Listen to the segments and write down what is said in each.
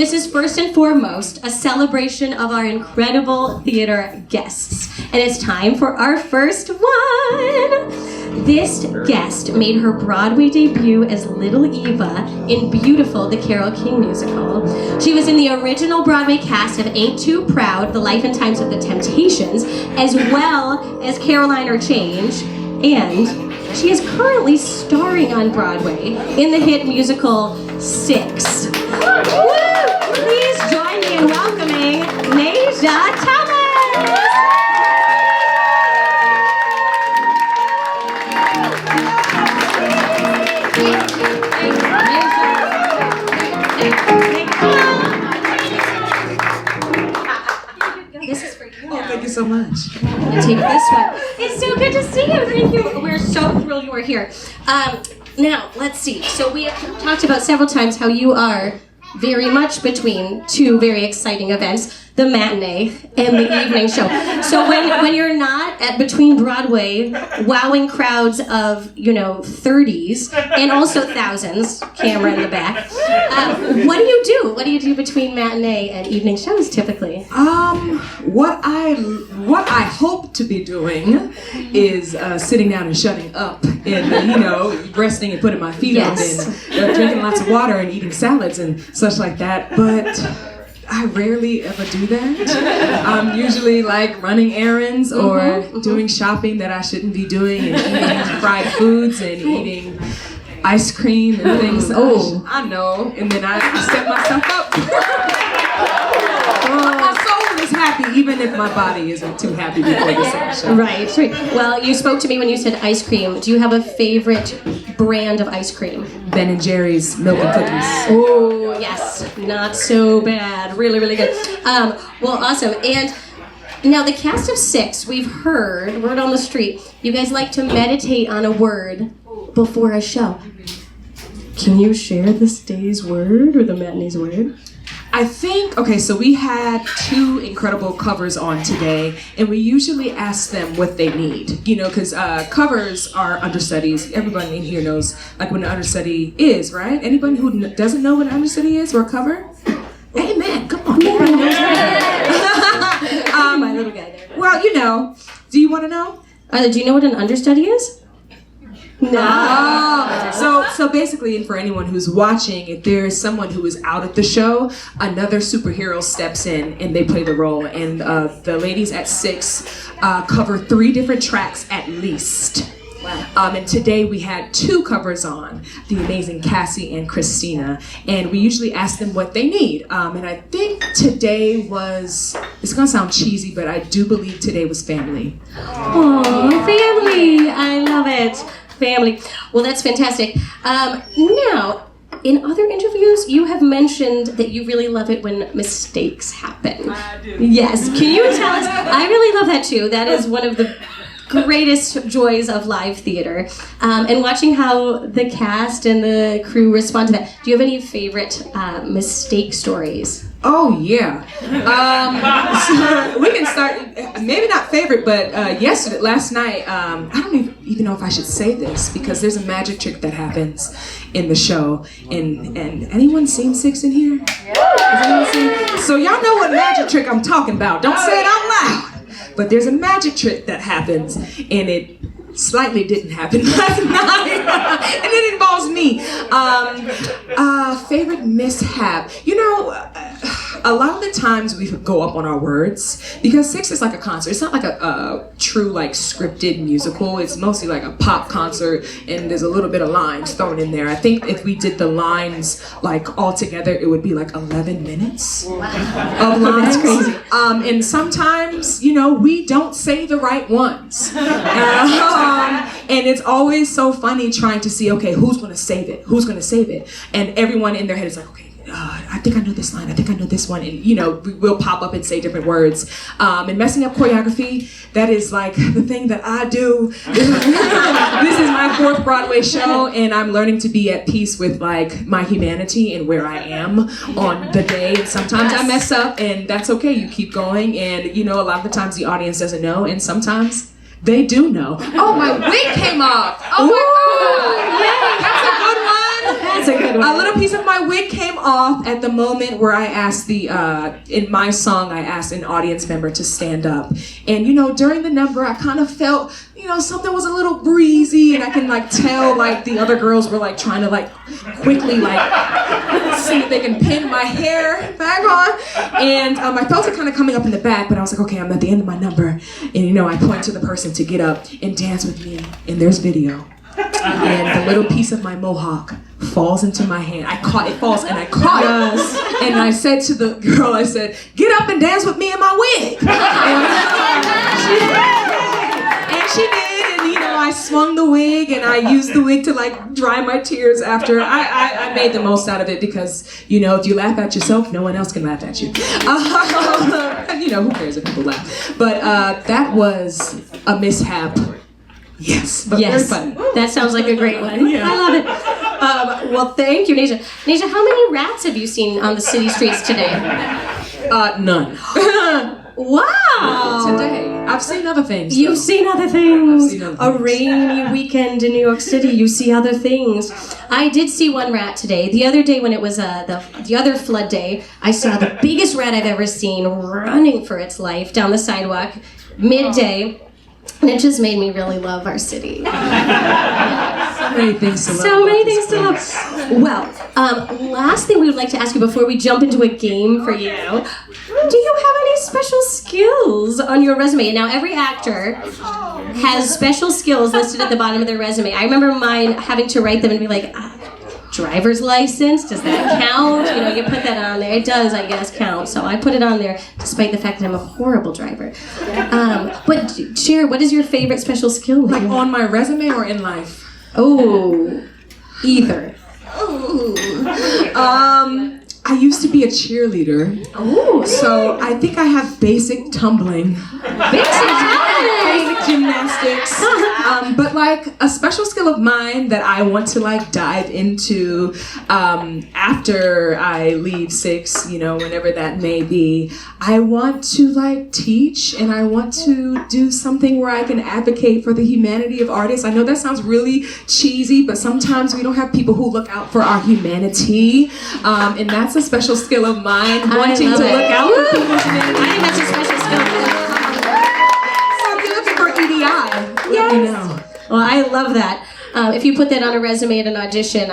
this is first and foremost a celebration of our incredible theater guests. And it's time for our first one. This guest made her Broadway debut as Little Eva in Beautiful, the Carole King musical. She was in the original Broadway cast of Ain't Too Proud, The Life and Times of the Temptations, as well as Caroline or Change, and she is currently starring on Broadway in the hit musical Six. Woo! Please join me in welcoming Nasia Thomas! This is for you. Oh, thank you so much. I'm gonna take this one. It's so good to see you. Thank you. We're so thrilled you are here. Now, let's see. So we have talked about several times how you are very much between two very exciting events, the matinee and the evening show. So when you're not at between Broadway, wowing crowds of, 30s and also thousands, camera in the back, what do you do? What do you do between matinee and evening shows typically? What I hope to be doing is sitting down and shutting up and, resting and putting my feet up and drinking lots of water and eating salads and such like that. But I rarely ever do that. I'm usually like running errands or doing shopping that I shouldn't be doing and eating fried foods and eating ice cream and things. Oh, I know. And then I set myself up. My soul is happy even if my body isn't too happy before the session. Right. Well, you spoke to me when you said ice cream. Do you have a favorite brand of ice cream? Ben & Jerry's milk and cookies. Oh, yes. Not so bad. Really, really good. Well, awesome. And now the cast of Six, we've heard, word on the street, you guys like to meditate on a word before a show. Can you share this day's word or the matinee's word? I think, so we had two incredible covers on today, and we usually ask them what they need, because covers are understudies. Everybody in here knows, like, what an understudy is, right? Anybody who doesn't know what an understudy is or a cover? Amen, come on. Everybody knows my little guy there. Well, do you want to know? Do you know what an understudy is? No. So basically, and for anyone who's watching, if there's someone who is out at the show, another superhero steps in and they play the role. And the ladies at Six cover 3 different tracks at least. Wow. And today we had 2 covers on, the amazing Cassie and Christina, and we usually ask them what they need. And I think today was, it's gonna sound cheesy, but I do believe today was family. Oh, family! I love it. Family. Well, that's fantastic. Now, in other interviews, you have mentioned that you really love it when mistakes happen. I do. Yes. Can you tell us? I really love that too. That is one of the greatest joys of live theater. And watching how the cast and the crew respond to that. Do you have any favorite mistake stories? Oh, yeah. So we can start, maybe not favorite, but last night, I don't even know if I should say this, because there's a magic trick that happens in the show. And anyone seen Six in here? Yeah. So y'all know what magic trick I'm talking about. Don't say it out loud. But there's a magic trick that happens, and it slightly didn't happen last night, and it involves me. Favorite mishap. A lot of the times we go up on our words, because Six is like a concert. It's not like a true scripted musical. It's mostly like a pop concert, and there's a little bit of lines thrown in there. I think if we did the lines all together, it would be 11 minutes of lines. That's crazy. And sometimes, we don't say the right ones. And it's always so funny trying to see, okay, who's going to save it? Who's going to save it? And everyone in their head is like, okay, I think I know this line, I think I know this one, and we'll pop up and say different words. And messing up choreography, that is the thing that I do. This is my 4th Broadway show, and I'm learning to be at peace with my humanity and where I am on the day. And sometimes I mess up, and that's okay, you keep going, and a lot of the times the audience doesn't know, and sometimes they do know. Oh, my wig came off! Oh my God! Yay. That's a good one! That's a good one. A little piece of my wig came off at the moment where I asked in my song, I asked an audience member to stand up. And, during the number, I kind of felt, something was a little breezy, and I can, tell, the other girls were, trying to, quickly, see if they can pin my hair back on. And I felt it kind of coming up in the back, but I was like, okay, I'm at the end of my number. And, I point to the person to get up and dance with me. And there's video. And the little piece of my mohawk falls into my hand. It falls, and I caught it. And I said to the girl, I said, get up and dance with me in my wig. And she did. And, I swung the wig, and I used the wig to, dry my tears after. I made the most out of it because, if you laugh at yourself, no one else can laugh at you. Who cares if people laugh? But that was a mishap. Yes, but very fun. That sounds like a great one. Yeah. I love it. Well, thank you, Nasia. Nasia, how many rats have you seen on the city streets today? None. Wow. Today. I've seen other things. You've seen other things. A rainy weekend in New York City, you see other things. I did see one rat today. The other day when it was the other flood day, I saw the biggest rat I've ever seen running for its life down the sidewalk midday. And it just made me really love our city. So many things to love. So many things to love. Well, last thing we would like to ask you before we jump into a game for you. Do you have any special skills on your resume? Now, every actor has special skills listed at the bottom of their resume. I remember mine having to write them and be like, driver's license, does that count? You put that on there. It does, I guess, count. So I put it on there, despite the fact that I'm a horrible driver. But share, what is your favorite special skill? On my resume or in life? Oh, either. I used to be a cheerleader. Oh, so I think I have basic tumbling. Basic gymnastics. But a special skill of mine that I want to dive into after I leave Six, whenever that may be. I want to teach, and I want to do something where I can advocate for the humanity of artists. I know that sounds really cheesy, but sometimes we don't have people who look out for our humanity, and that's a special skill of mine, wanting to look out for people's humanity. I think that's a special skill. So if you're looking for EDI, let me know. Well, I love that. If you put that on a resume at an audition,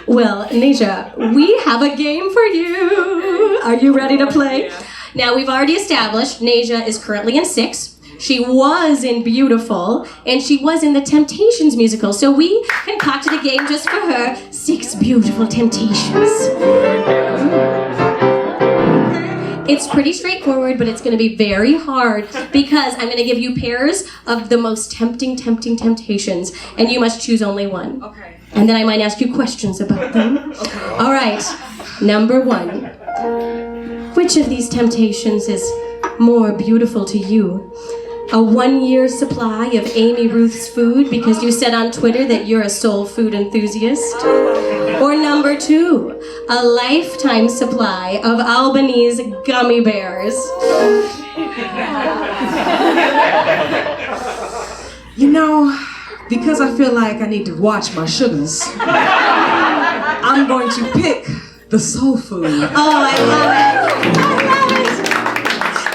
well, Nasia, we have a game for you. Are you ready to play? Now, we've already established Nasia is currently in Six. She was in Beautiful, and she was in the Temptations musical. So we concocted a game just for her, 6 Beautiful Temptations. It's pretty straightforward, but it's going to be very hard because I'm going to give you pairs of the most tempting temptations, and you must choose only one. Okay. And then I might ask you questions about them. Okay. All right. Number 1. Which of these temptations is more beautiful to you? A 1-year supply of Amy Ruth's food because you said on Twitter that you're a soul food enthusiast? Or number 2, a lifetime supply of Albanese gummy bears? Because I feel like I need to watch my sugars, I'm going to pick the soul food. Oh, I love it. I love it.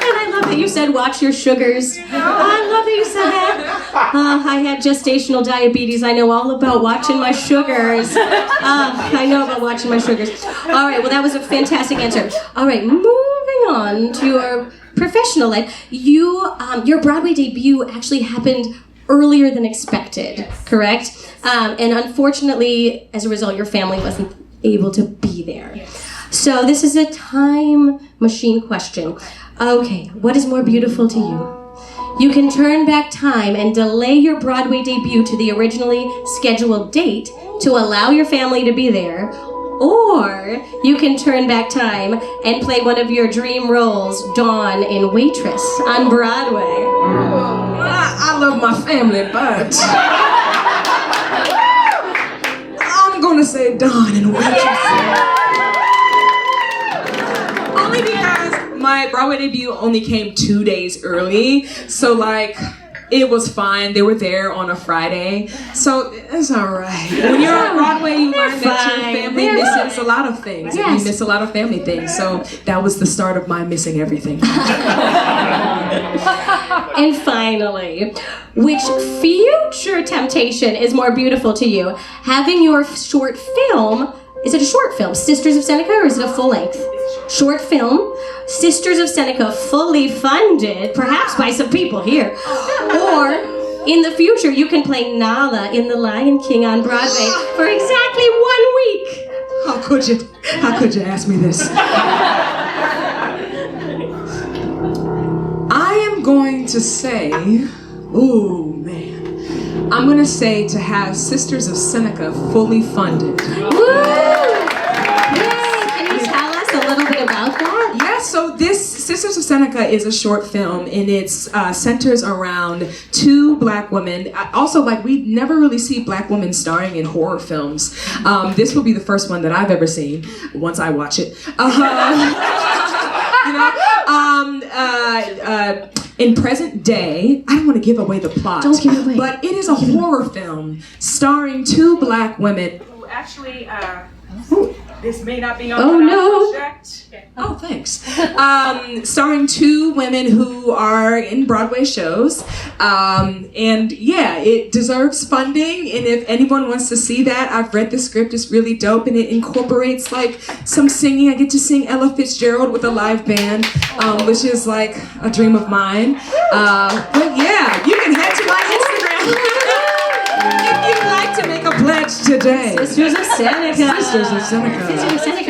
And I love that you said watch your sugars. Oh, I love that you said that. I had gestational diabetes. I know all about watching my sugars. I know about watching my sugars. All right, well, that was a fantastic answer. All right, moving on to your professional life. Your Broadway debut actually happened earlier than expected, correct? And unfortunately, as a result, your family wasn't able to be there. So this is a time machine question. Okay, what is more beautiful to you? You can turn back time and delay your Broadway debut to the originally scheduled date to allow your family to be there, or you can turn back time and play one of your dream roles, Dawn in Waitress on Broadway. I love my family, but I'm gonna say Dawn in Waitress. Only because my Broadway debut only came 2 days early, so It was fine. They were there on a Friday, so it's all right. When you're on Broadway, you learn that your family misses a lot of things. Yes. And you miss a lot of family things. So that was the start of my missing everything. And finally, which future temptation is more beautiful to you? Having your short film, is it a short film, Sisters of Seneca, or is it a full length? Short film, Sisters of Seneca, fully funded, perhaps by some people here. Or, in the future, you can play Nala in The Lion King on Broadway for exactly 1 week. How could you ask me this? I am going to say, ooh man, I'm gonna say to have Sisters of Seneca fully funded. Woo! Can you tell us a little bit about that? Yeah, so this Sisters of Seneca is a short film, and it centers around 2 black women. Also, like, we never really see black women starring in horror films. This will be the first one that I've ever seen once I watch it. In present day, I don't want to give away the plot. Don't give it away. But it is a horror film starring 2 black women. Who actually, this may not be on Oh, the no. project. Oh, thanks. Starring 2 women who are in Broadway shows. And yeah, it deserves funding. And if anyone wants to see that, I've read the script. It's really dope. And it incorporates like some singing. I get to sing Ella Fitzgerald with a live band, which is like a dream of mine. But yeah, you can head to my Instagram if you'd like to make a pledge today. Sisters of Seneca. Sisters of Seneca. Sisters of Seneca.